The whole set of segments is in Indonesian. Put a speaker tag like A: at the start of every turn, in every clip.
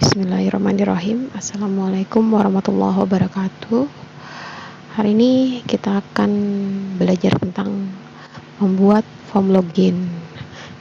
A: Bismillahirrahmanirrahim. Assalamualaikum warahmatullahi wabarakatuh. Hari ini kita akan belajar tentang membuat form login,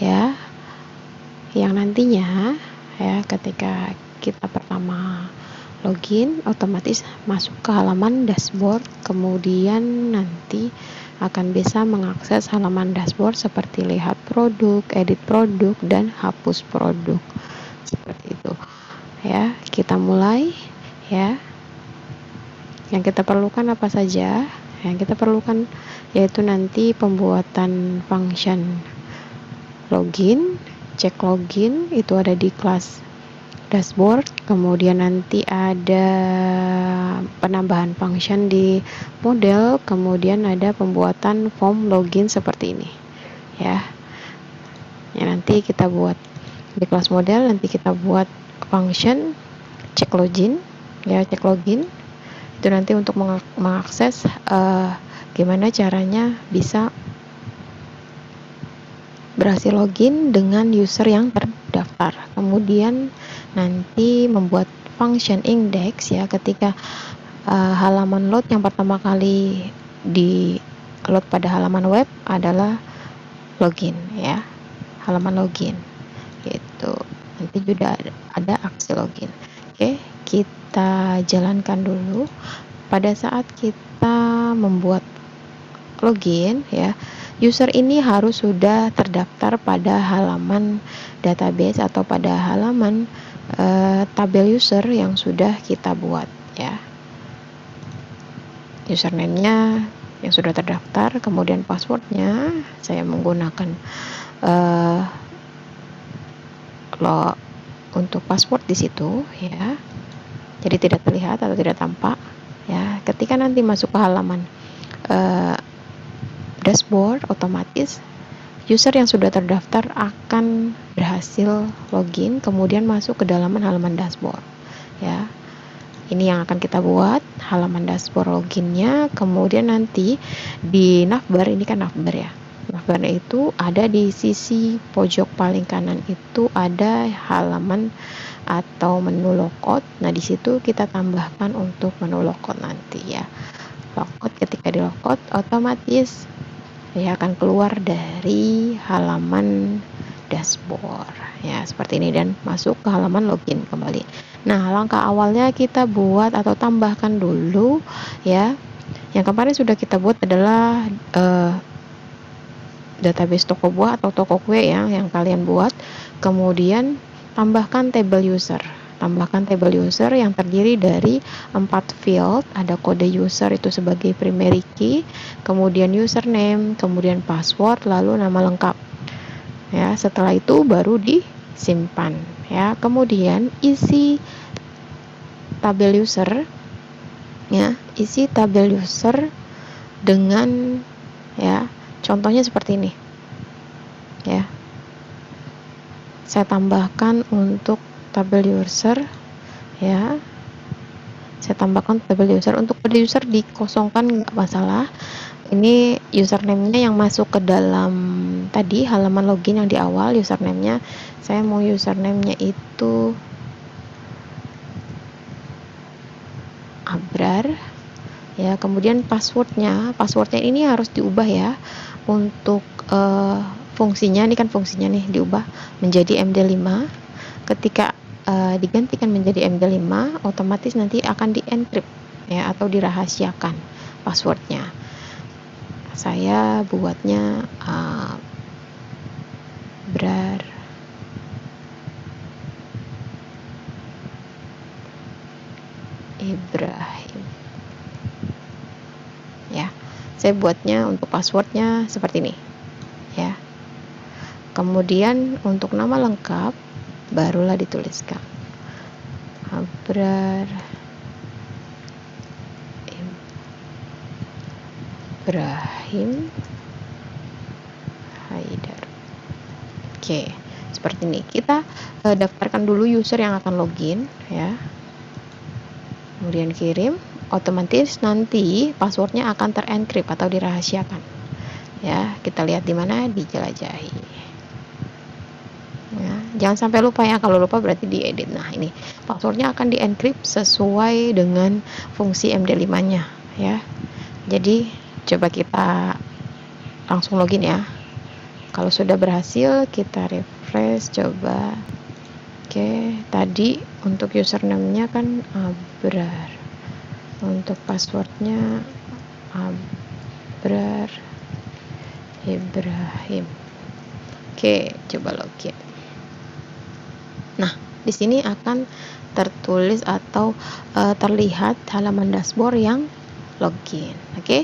A: ya. Yang nantinya, ya, ketika kita pertama login, otomatis masuk ke halaman dashboard. Kemudian nanti akan bisa mengakses halaman dashboard seperti lihat produk, edit produk, dan hapus produk. Seperti itu. Ya, kita mulai, ya. Yang kita perlukan apa saja? Yang kita perlukan yaitu nanti pembuatan function login, cek login itu ada di kelas dashboard. Kemudian nanti ada penambahan function di model, kemudian ada pembuatan form login seperti ini, ya. Ya, nanti kita buat di kelas model, nanti kita buat function cek login, ya, cek login itu nanti untuk mengakses gimana caranya bisa berhasil login dengan user yang terdaftar. Kemudian nanti membuat function index, ya, ketika halaman load yang pertama kali di load pada halaman web adalah login, ya, halaman login gitu. Nanti juga ada aksi login. Oke, kita jalankan dulu. Pada saat kita membuat login, ya, user ini harus sudah terdaftar pada halaman database atau pada halaman tabel user yang sudah kita buat, ya. Username-nya yang sudah terdaftar, kemudian passwordnya saya menggunakan untuk password di situ, ya, jadi tidak terlihat atau tidak tampak, ya. Ketika nanti masuk ke halaman dashboard, otomatis user yang sudah terdaftar akan berhasil login, kemudian masuk ke dalam halaman dashboard, ya. Ini yang akan kita buat, halaman dashboard loginnya. Kemudian nanti di navbar, ini kan navbar, ya. Navbar itu ada di sisi pojok paling kanan, itu ada halaman atau menu logout. Nah, di situ kita tambahkan untuk menu logout nanti, ya. Logout, ketika di logout otomatis ya akan keluar dari halaman dashboard, ya, seperti ini, dan masuk ke halaman login kembali. Nah, langkah awalnya kita buat atau tambahkan dulu, ya. Yang kemarin sudah kita buat adalah database toko buah atau toko kue, ya, yang kalian buat. Kemudian tambahkan table user. Tambahkan table user yang terdiri dari 4 field, ada kode user itu sebagai primary key, kemudian username, kemudian password, lalu nama lengkap. Ya, setelah itu baru disimpan, ya. Kemudian isi tabel user, ya, isi tabel user dengan, ya, contohnya seperti ini, ya. Saya tambahkan untuk tabel user, ya. Saya tambahkan tabel user. Untuk tabel user dikosongkan nggak masalah. Ini username-nya yang masuk ke dalam tadi halaman login yang di awal. Username-nya saya mau username-nya itu Abrar, ya. Kemudian passwordnya ini harus diubah, ya. Untuk fungsinya, ini kan fungsinya nih diubah menjadi MD5. Ketika digantikan menjadi MD5, otomatis nanti akan di-encrypt, ya, atau dirahasiakan passwordnya. Saya buatnya Abrar Ibrahim, ya. Saya buatnya untuk passwordnya seperti ini, ya. Kemudian untuk nama lengkap barulah dituliskan Abrar Ibrahim Haidar. Oke, seperti ini. Kita daftarkan dulu user yang akan login, ya. Kemudian kirim, otomatis nanti passwordnya akan terencrypt atau dirahasiakan, ya. Kita lihat di mana, dijelajahi, ya. Jangan sampai lupa ya, kalau lupa berarti diedit. Nah, ini passwordnya akan dienkrip sesuai dengan fungsi MD5-nya ya. Jadi coba kita langsung login ya. Kalau sudah berhasil, kita refresh coba. Oke, tadi untuk username-nya kan Abrar, untuk passwordnya Abrar Ibrahim. Oke, coba login. Nah, di sini akan tertulis atau terlihat halaman dashboard yang login. Oke,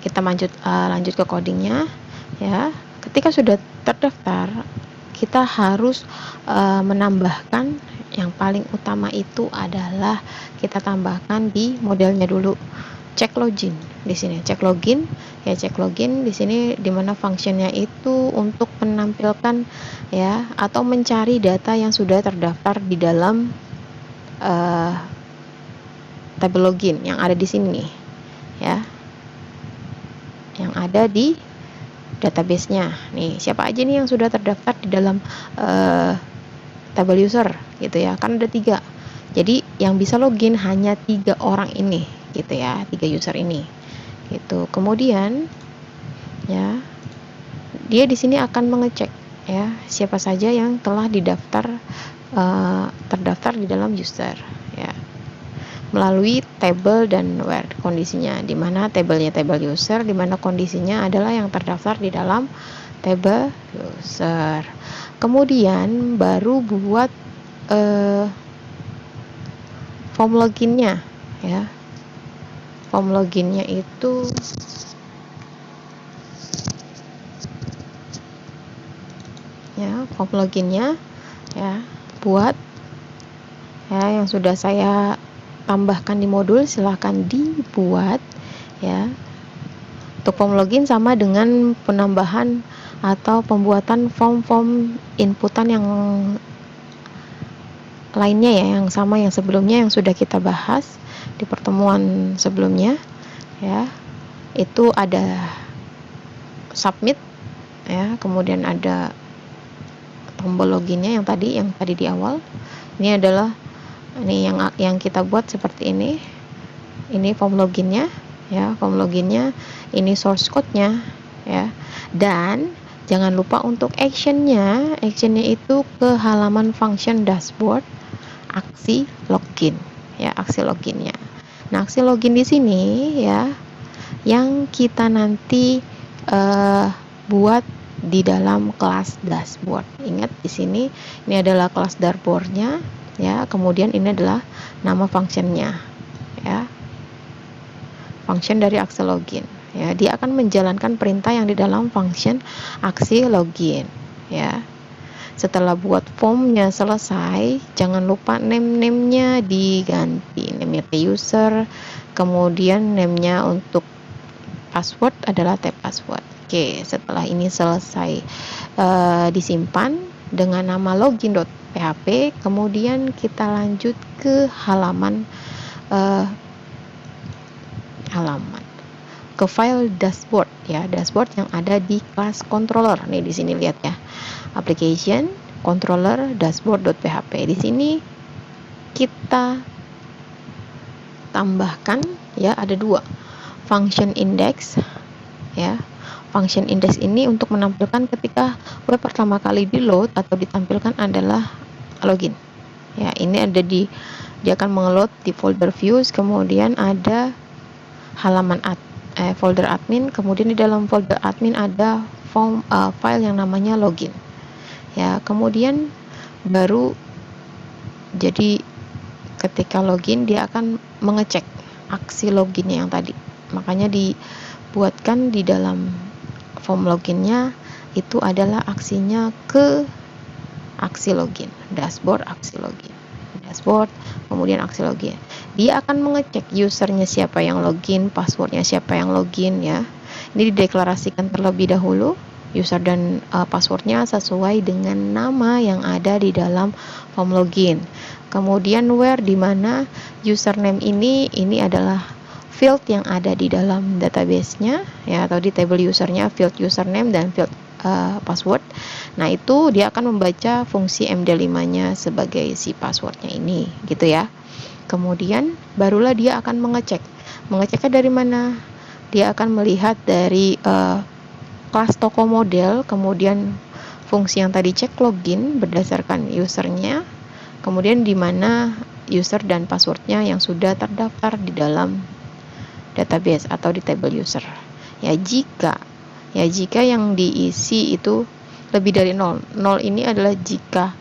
A: kita lanjut ke codingnya ya. Ketika sudah terdaftar, kita harus menambahkan, yang paling utama itu adalah kita tambahkan di modelnya dulu. Cek login di sini, cek login di sini, dimana functionnya itu untuk menampilkan ya atau mencari data yang sudah terdaftar di dalam tabel login yang ada di sini ya, yang ada di database-nya. Nih, siapa aja nih yang sudah terdaftar di dalam tabel user gitu ya, kan ada 3. Jadi yang bisa login hanya 3 orang ini gitu ya, 3 user ini gitu. Kemudian ya, dia di sini akan mengecek ya siapa saja yang telah terdaftar di dalam user ya, melalui table dan where kondisinya, di mana tabelnya table user, di mana kondisinya adalah yang terdaftar di dalam table user. Kemudian baru buat form loginnya ya. Form loginnya itu ya, form loginnya ya, buat ya yang sudah saya tambahkan di modul, silahkan dibuat ya. Untuk form login sama dengan penambahan atau pembuatan form inputan yang lainnya ya, yang sama yang sebelumnya yang sudah kita bahas di pertemuan sebelumnya ya. Itu ada submit ya, kemudian ada tombol loginnya yang tadi di awal. Ini adalah yang kita buat seperti ini. Ini form loginnya ya, form loginnya, ini source code-nya ya. Dan jangan lupa untuk actionnya itu ke halaman function dashboard aksi login ya, aksi loginnya. Nah, aksi login di sini ya yang kita nanti buat di dalam kelas dashboard. Ingat di sini ini adalah kelas dashboardnya ya, kemudian ini adalah nama functionnya ya, function dari aksi login ya. Dia akan menjalankan perintah yang di dalam function aksi login ya. Setelah buat formnya selesai, jangan lupa name-nya diganti, name-nya user, kemudian name-nya untuk password adalah tab password. Oke, setelah ini selesai disimpan dengan nama login.php, kemudian kita lanjut ke halaman ke file dashboard ya, dashboard yang ada di kelas controller. Nih di sini lihat ya, application controller dashboard.php. Di sini kita tambahkan ya, ada 2 function index ya. Function index ini untuk menampilkan ketika web pertama kali di load atau ditampilkan adalah login ya. Ini ada dia akan mengeload di folder views, kemudian ada halaman folder admin, kemudian di dalam folder admin ada file yang namanya login ya. Kemudian baru jadi ketika login dia akan mengecek aksi loginnya yang tadi, makanya dibuatkan di dalam form loginnya itu adalah aksinya ke aksi login, dashboard aksi login, dashboard kemudian aksi login. Dia akan mengecek usernya siapa yang login, passwordnya siapa yang login ya. Ini dideklarasikan terlebih dahulu user dan passwordnya sesuai dengan nama yang ada di dalam form login. Kemudian where, di mana username ini adalah field yang ada di dalam database-nya ya, atau di table usernya, field username dan field password. Nah, itu dia akan membaca fungsi MD5-nya sebagai si passwordnya ini, gitu ya. Kemudian barulah dia akan mengeceknya dari mana? Dia akan melihat dari kelas toko model, kemudian fungsi yang tadi cek login berdasarkan usernya, kemudian di mana user dan passwordnya yang sudah terdaftar di dalam database atau di table user. Jika yang diisi itu lebih dari 0. 0 ini adalah jika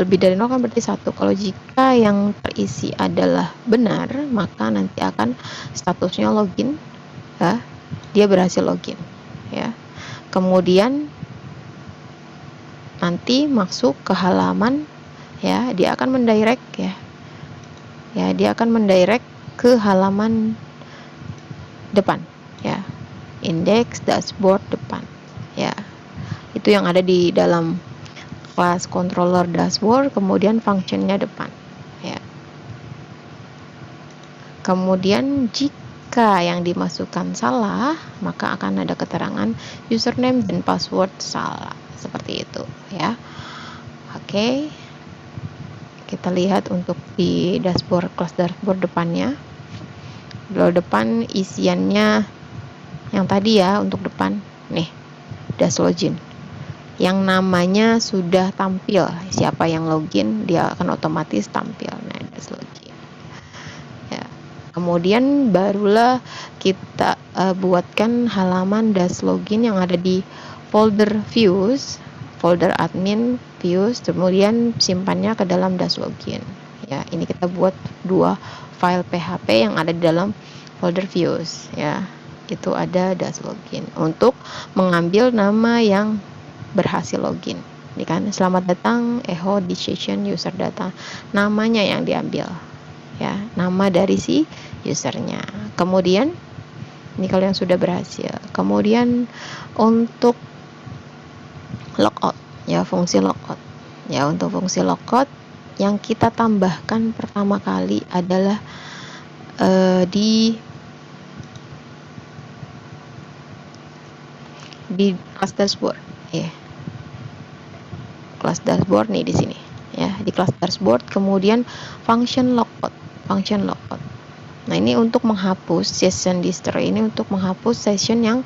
A: lebih dari 0 kan berarti 1. Kalau jika yang terisi adalah benar, maka nanti akan statusnya login, ya, dia berhasil login, ya. Kemudian nanti masuk ke halaman, ya, dia akan mendirect, dia akan mendirect ke halaman depan, ya, index dashboard depan, ya. Itu yang ada di dalam kelas controller dashboard, kemudian functionnya depan, ya. Kemudian jika yang dimasukkan salah, maka akan ada keterangan username dan password salah, seperti itu, ya. Oke, kita lihat untuk di dashboard, kelas dashboard depannya. Di depan isiannya yang tadi, ya, untuk depan nih, dash login yang namanya sudah tampil, siapa yang login dia akan otomatis tampil. Nah, dash login, ya. Kemudian barulah kita buatkan halaman dash login yang ada di folder views, folder admin views, kemudian simpannya ke dalam dash login, ya. Ini kita buat 2 file PHP yang ada di dalam folder views, ya. Itu ada dash login untuk mengambil nama yang berhasil login. Ini kan, selamat datang Eho di session user data. Namanya yang diambil, ya, nama dari si usernya. Kemudian ini kalau yang sudah berhasil. Kemudian untuk logout, ya, fungsi logout. Ya, untuk fungsi logout yang kita tambahkan pertama kali adalah di kelas dashboard, ya. Kelas dashboard nih di sini, ya, di kelas dashboard. Kemudian function logout. Nah, ini untuk menghapus session destroy, ini untuk menghapus session yang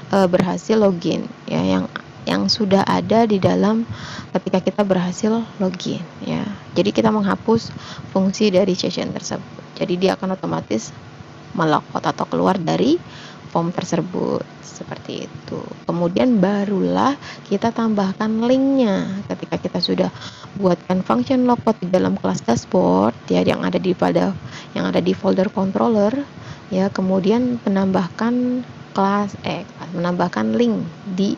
A: berhasil login, ya, yang sudah ada di dalam ketika kita berhasil login, ya. Jadi kita menghapus fungsi dari session tersebut. Jadi dia akan otomatis melogout atau keluar dari form tersebut, seperti itu. Kemudian barulah kita tambahkan linknya ketika kita sudah buatkan function logout di dalam kelas dashboard, ya, yang ada di folder controller, ya. Kemudian menambahkan menambahkan link di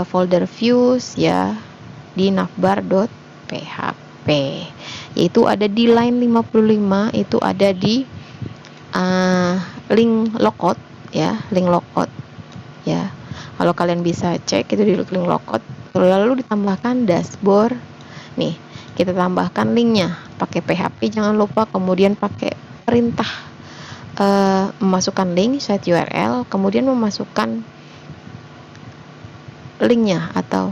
A: folder views, ya, di navbar.php, yaitu ada di line 55, itu ada di link logout, ya, ya. Kalau kalian bisa cek itu di link logout, lalu ditambahkan dashboard. Nih, kita tambahkan linknya pakai PHP, jangan lupa. Kemudian pakai perintah memasukkan link site URL, kemudian memasukkan linknya atau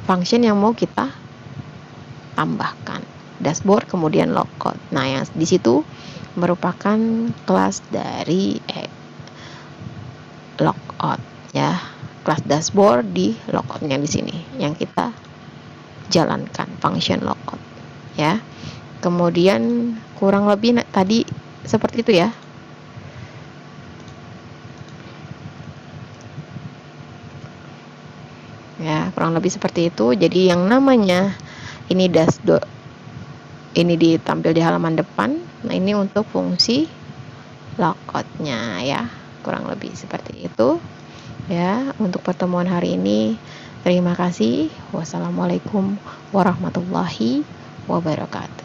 A: function yang mau kita tambahkan, dashboard kemudian logout. Nah, yang di situ merupakan kelas dari logout, ya. Kelas dashboard di logoutnya di sini yang kita jalankan function logout, ya. Kemudian kurang lebih tadi seperti itu, ya. Ya, kurang lebih seperti itu. Jadi yang namanya ini dashboard ini ditampil di halaman depan. Nah, ini untuk fungsi logoutnya, ya. Kurang lebih seperti itu, ya, untuk pertemuan hari ini. Terima kasih. Wassalamualaikum warahmatullahi wabarakatuh.